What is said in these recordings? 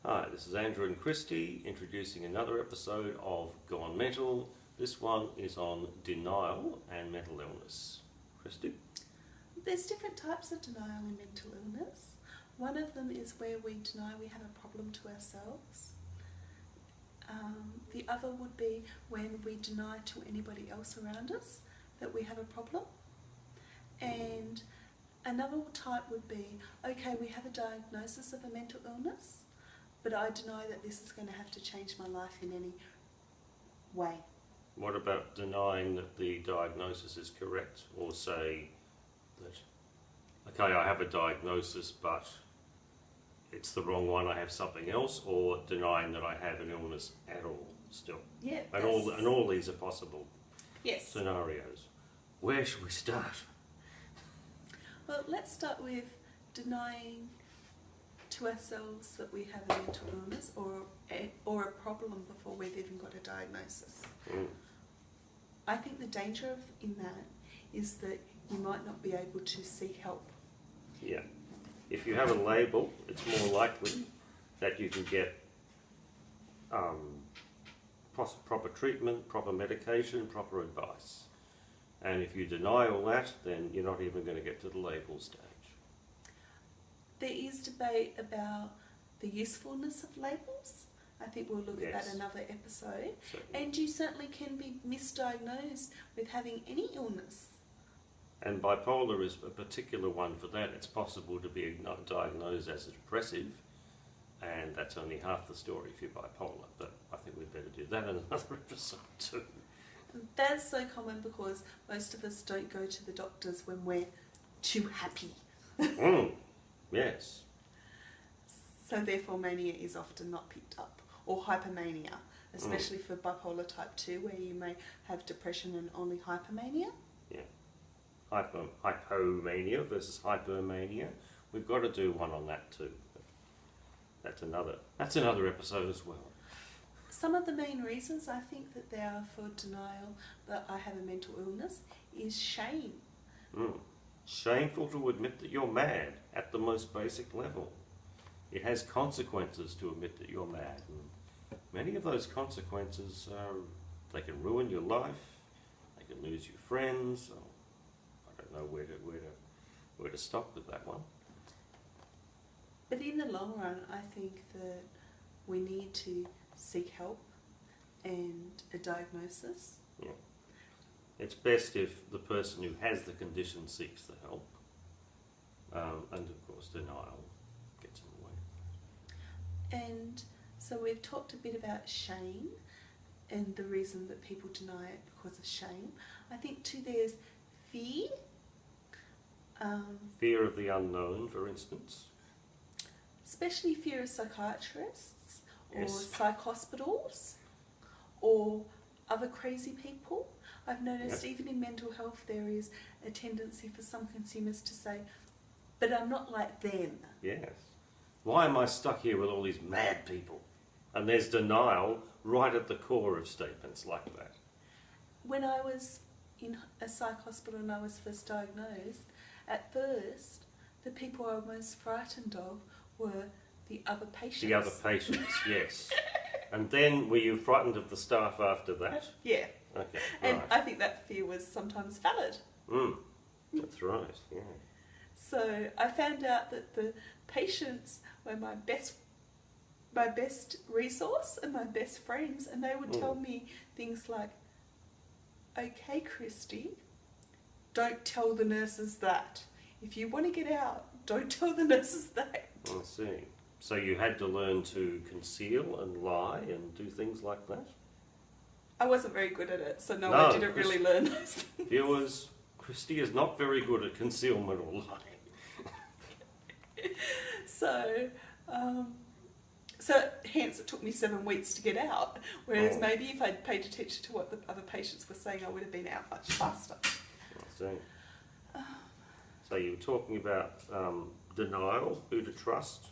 Hi, this is Andrew and Kristy introducing another episode of Gone Mental. This one is on denial and mental illness. Kristy? There's different types of denial in mental illness. One of them is where we deny we have a problem to ourselves. The other would be when we deny to anybody else around us that we have a problem. And another type would be, okay, we have a diagnosis of a mental illness, but I deny that this is going to have to change my life in any way. What about denying that the diagnosis is correct, or say that, okay, I have a diagnosis but it's the wrong one, I have something else, or denying that I have an illness at all still? Yeah. And all these are possible scenarios. Where should we start? Well, let's start with denying to ourselves that we have a mental illness or a problem before we've even got a diagnosis. I think the danger in that is that you might not be able to seek help. Yeah. If you have a label, it's more likely that you can get proper treatment, proper medication, proper advice. And if you deny all that, then you're not even going to get to the label stage. There is debate about the usefulness of labels. I think we'll look at that another episode. Certainly. And you certainly can be misdiagnosed with having any illness. And bipolar is a particular one for that. It's possible to be diagnosed as depressive, and that's only half the story if you're bipolar. But I think we'd better do that in another episode too. That's so common because most of us don't go to the doctors when we're too happy. Yes. So therefore mania is often not picked up, or hypermania, especially for bipolar type 2, where you may have depression and only hypermania. Yeah. Hypomania versus hypermania. We've got to do one on that too. That's another episode as well. Some of the main reasons I think that there are for denial that I have a mental illness is shame. Shameful to admit that you're mad at the most basic level. It has consequences to admit that you're mad. And many of those consequences, they can ruin your life, they can lose your friends. I don't know where to stop with that one. But in the long run, I think that we need to seek help and a diagnosis. Yeah. It's best if the person who has the condition seeks the help. And of course denial gets in the way. And so we've talked a bit about shame and the reason that people deny it because of shame. I think too there's fear. Fear of the unknown, for instance. Especially fear of psychiatrists or psych hospitals or other crazy people. I've noticed even in mental health there is a tendency for some consumers to say, but I'm not like them. Yes. Why am I stuck here with all these mad people? And there's denial right at the core of statements like that. When I was in a psych hospital and I was first diagnosed, at first the people I was most frightened of were the other patients. The other patients, yes. And then were you frightened of the staff after that? Yeah. Okay. And right. I think that fear was sometimes valid. That's right, yeah. So I found out that the patients were my best resource and my best friends, and they would tell me things like, okay, Kristy, don't tell the nurses that. If you want to get out, don't tell the nurses that. I see. So you had to learn to conceal and lie and do things like that? I wasn't very good at it, so I didn't really learn those things. Viewers, Kristy is not very good at concealment or lying. So hence it took me 7 weeks to get out, whereas maybe if I'd paid attention to what the other patients were saying, I would have been out much faster. I see. So you were talking about denial, who to trust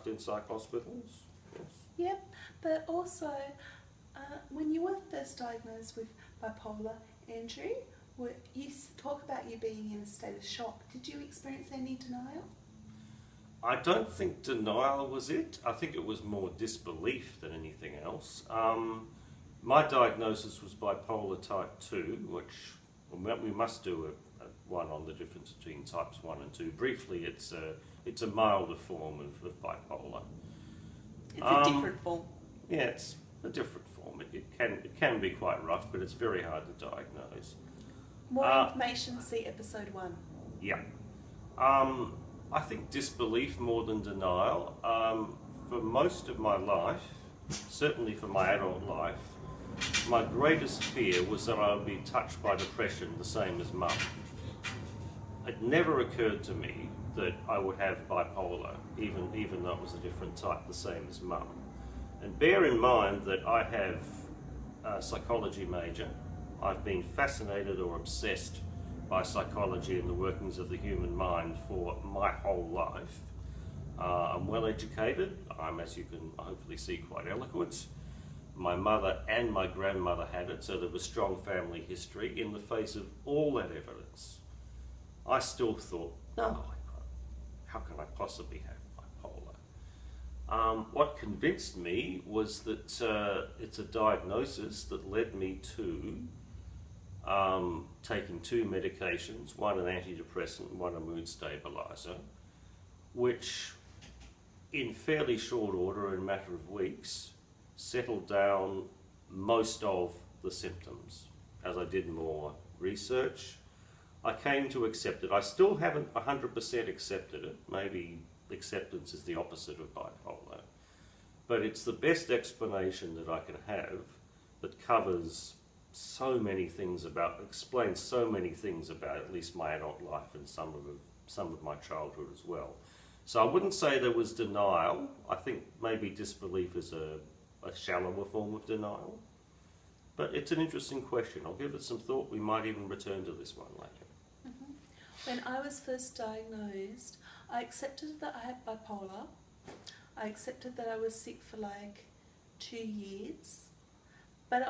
in psych hospitals. Yes. Yep, but also when you were first diagnosed with bipolar, Andrew, you talk about you being in a state of shock. Did you experience any denial? I don't think denial was it. I think it was more disbelief than anything else. My diagnosis was bipolar type 2, which we must do one on the difference between types 1 and 2. Briefly, it's a milder form of bipolar. It's a different form. Yeah, it's a different form. It can be quite rough, but it's very hard to diagnose. More information, see episode 1. Yeah. I think disbelief more than denial. For most of my life, certainly for my adult life, my greatest fear was that I would be touched by depression the same as Mum. It never occurred to me that I would have bipolar, even though it was a different type, the same as Mum. And bear in mind that I have a psychology major. I've been fascinated or obsessed by psychology and the workings of the human mind for my whole life. I'm well educated. I'm, as you can hopefully see, quite eloquent. My mother and my grandmother had it, so there was strong family history. In the face of all that evidence, I still thought, no, how can I possibly have bipolar? What convinced me was that it's a diagnosis that led me to taking 2 medications, one an antidepressant, one a mood stabiliser, which in fairly short order, in a matter of weeks, settled down most of the symptoms. As I did more research, I came to accept it. I still haven't 100% accepted it. Maybe acceptance is the opposite of bipolar. But it's the best explanation that I can have that covers so many things explains so many things about at least my adult life and some of my childhood as well. So I wouldn't say there was denial. I think maybe disbelief is a shallower form of denial. But it's an interesting question. I'll give it some thought. We might even return to this one later. Mm-hmm. When I was first diagnosed, I accepted that I had bipolar. I accepted that I was sick for like 2 years. But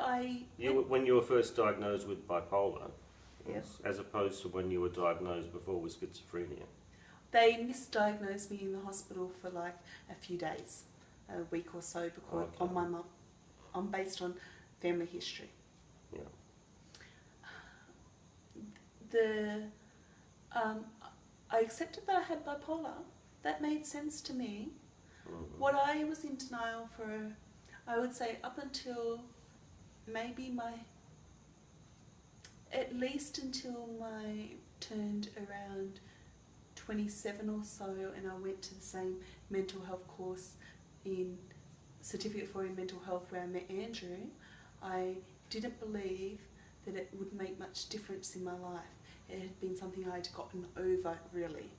when you were first diagnosed with bipolar, yes, as opposed to when you were diagnosed before with schizophrenia. They misdiagnosed me in the hospital for like a few days, a week or so, because on my mum, based on family history. Yeah. I accepted that I had bipolar. That made sense to me. Mm-hmm. What I was in denial for, I would say up until maybe at least until I turned around 27 or so, and I went to the same mental health course in Certificate for Mental Health where I met Andrew. I didn't believe that it would make much difference in my life. It had been something I'd gotten over, really.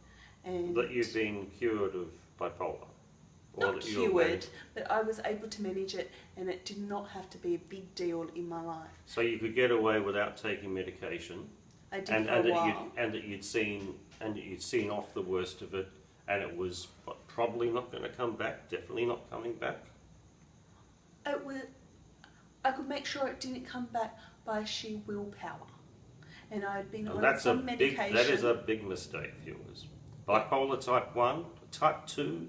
And that you've been cured of bipolar? Or not cured, but I was able to manage it, and it did not have to be a big deal in my life. So you could get away without taking medication? I did for a while. And that you'd seen off the worst of it, and it was probably not going to come back, definitely not coming back? I could make sure it didn't come back by sheer willpower. And I had been on some medication. That is a big mistake, viewers. Bipolar type 1, type 2,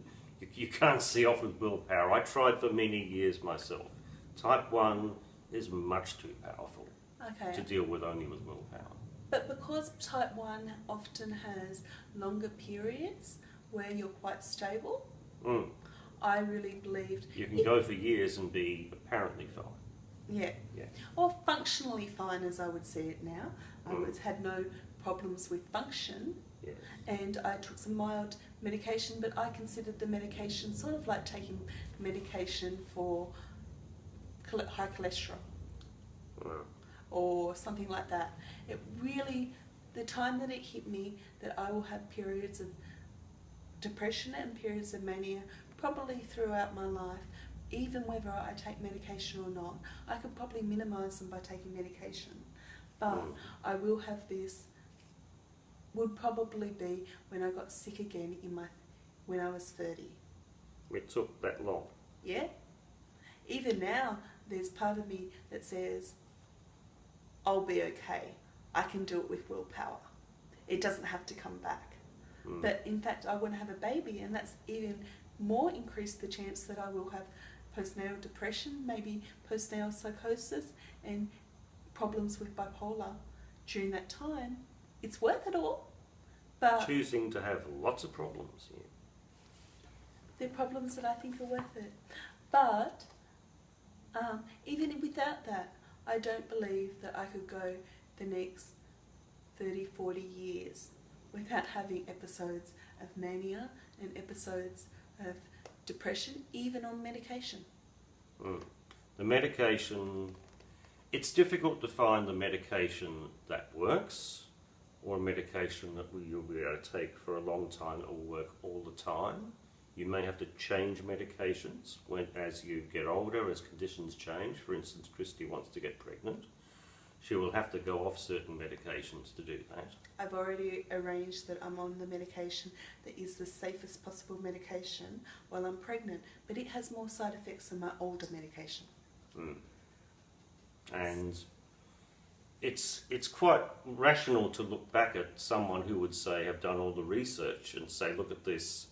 you can't see off with willpower. I tried for many years myself. Type 1 is much too powerful to deal with only with willpower. But because type 1 often has longer periods where you're quite stable, I really believed... You can go for years and be apparently fine. Yeah. Or functionally fine, as I would see it now. I had no problems with function. Yes. And I took some mild medication, but I considered the medication sort of like taking medication for high cholesterol or something like that. It really, the time that it hit me that I will have periods of depression and periods of mania probably throughout my life, even whether I take medication or not. I could probably minimise them by taking medication, but I will have this. Would probably be when I got sick again when I was 30. It took that long? Yeah. Even now, there's part of me that says, I'll be okay. I can do it with willpower. It doesn't have to come back. but in fact I want to have a baby, and that's even more increased the chance that I will have postnatal depression, maybe postnatal psychosis, and problems with bipolar during that time. It's worth it all. But choosing to have lots of problems. Yeah. they're problems that I think are worth it. But even without that, I don't believe that I could go the next 30, 40 years without having episodes of mania and episodes of depression, even on medication. The medication, it's difficult to find the medication that works, or a medication that you'll be able to take for a long time that will work all the time. You may have to change medications as you get older, as conditions change. For instance, Kristy wants to get pregnant. She will have to go off certain medications to do that. I've already arranged that I'm on the medication that is the safest possible medication while I'm pregnant, but it has more side effects than my older medication. And it's quite rational to look back at someone who would say, have done all the research and say, look at this,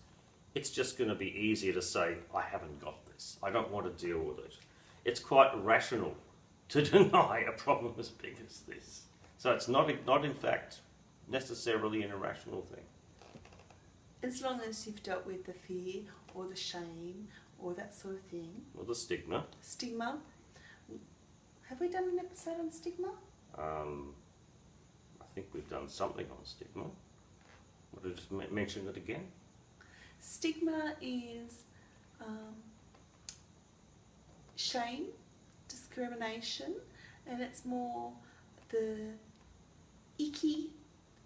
it's just going to be easier to say, I haven't got this, I don't want to deal with it. It's quite rational to deny a problem as big as this. So it's not in fact necessarily an irrational thing. As long as you've dealt with the fear or the shame or that sort of thing. Or the stigma. Stigma. Have we done an episode on stigma? I think we've done something on stigma. Want to just mention it again? Stigma is shame, discrimination, and it's more the icky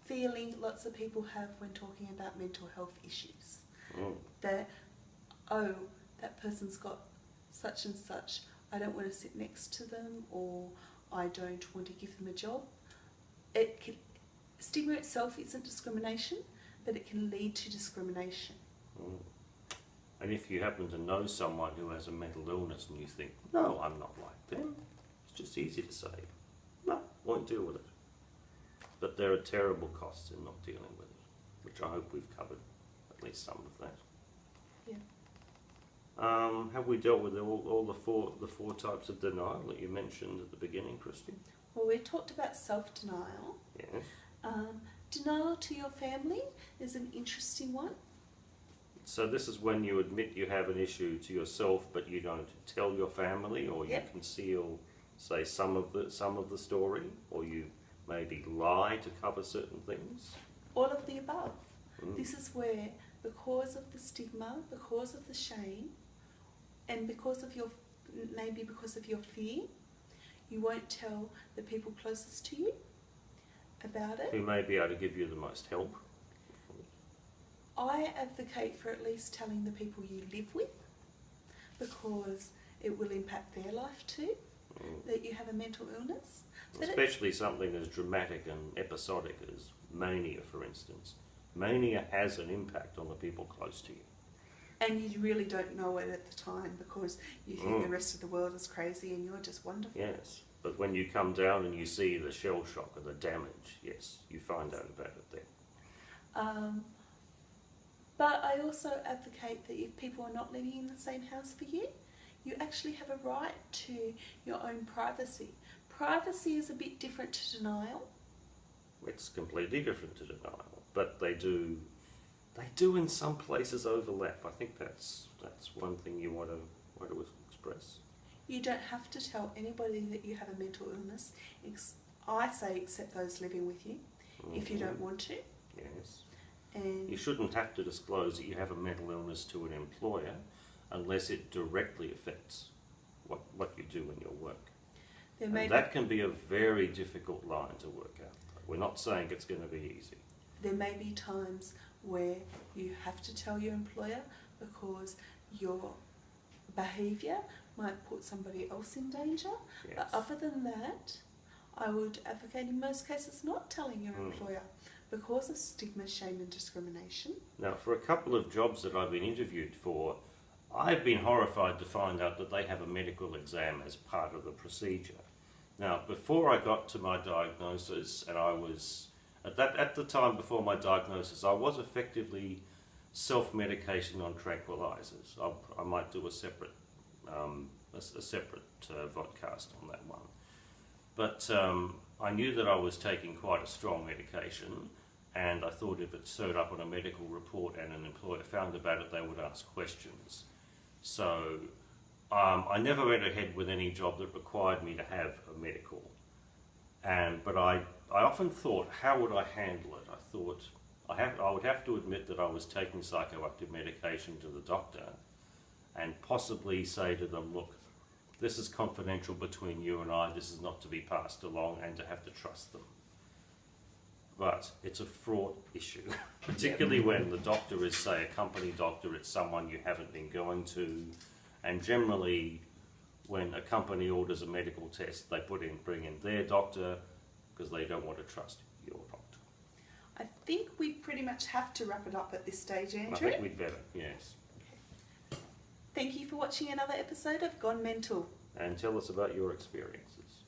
feeling lots of people have when talking about mental health issues. That, oh, that person's got such and such, I don't want to sit next to them, or I don't want to give them a job. Stigma itself isn't discrimination, but it can lead to discrimination. And if you happen to know someone who has a mental illness and you think, no, I'm not like them, it's just easy to say, no, won't deal with it. But there are terrible costs in not dealing with it, which I hope we've covered, at least some of that. Yeah. Have we dealt with all the four types of denial that you mentioned at the beginning, Kristy? Well, we talked about self-denial. Yes. Denial to your family is an interesting one. So this is when you admit you have an issue to yourself, but you don't tell your family, or you conceal, say, some of the story, or you maybe lie to cover certain things. All of the above. This is where, because of the stigma, because of the shame, and because of your fear, you won't tell the people closest to you about it. Who may be able to give you the most help. I advocate for at least telling the people you live with, because it will impact their life too, that you have a mental illness. Especially something as dramatic and episodic as mania, for instance. Mania has an impact on the people close to you. And you really don't know it at the time, because you think the rest of the world is crazy and you're just wonderful. Yes, but when you come down and you see the shell shock and the damage, yes, you find out about it then. But I also advocate that if people are not living in the same house for you, you actually have a right to your own privacy. Privacy is a bit different to denial. It's completely different to denial, but they do in some places overlap. I think that's one thing you want to express. You don't have to tell anybody that you have a mental illness. I say except those living with you, if you don't want to. Yes. And you shouldn't have to disclose that you have a mental illness to an employer unless it directly affects what you do in your work. And that can be a very difficult line to work out. We're not saying it's going to be easy. There may be times where you have to tell your employer because your behaviour might put somebody else in danger. Yes. But other than that, I would advocate in most cases not telling your employer because of stigma, shame and discrimination. Now, for a couple of jobs that I've been interviewed for, I've been horrified to find out that they have a medical exam as part of the procedure. Now, before I got to my diagnosis and I was At the time before my diagnosis, I was effectively self-medication on tranquilizers. I might do a separate vodcast on that one. But I knew that I was taking quite a strong medication, and I thought if it showed up on a medical report and an employer found about it, they would ask questions. So I never went ahead with any job that required me to have a medical. But I often thought, how would I handle it? I thought I would have to admit that I was taking psychoactive medication to the doctor and possibly say to them, look, this is confidential between you and I, this is not to be passed along, and to have to trust them. But it's a fraught issue, particularly when the doctor is, say, a company doctor, it's someone you haven't been going to, and generally when a company orders a medical test, they bring in their doctor because they don't want to trust your doctor. I think we pretty much have to wrap it up at this stage, Andrew. I think we'd better, yes. Thank you for watching another episode of Gone Mental. And tell us about your experiences.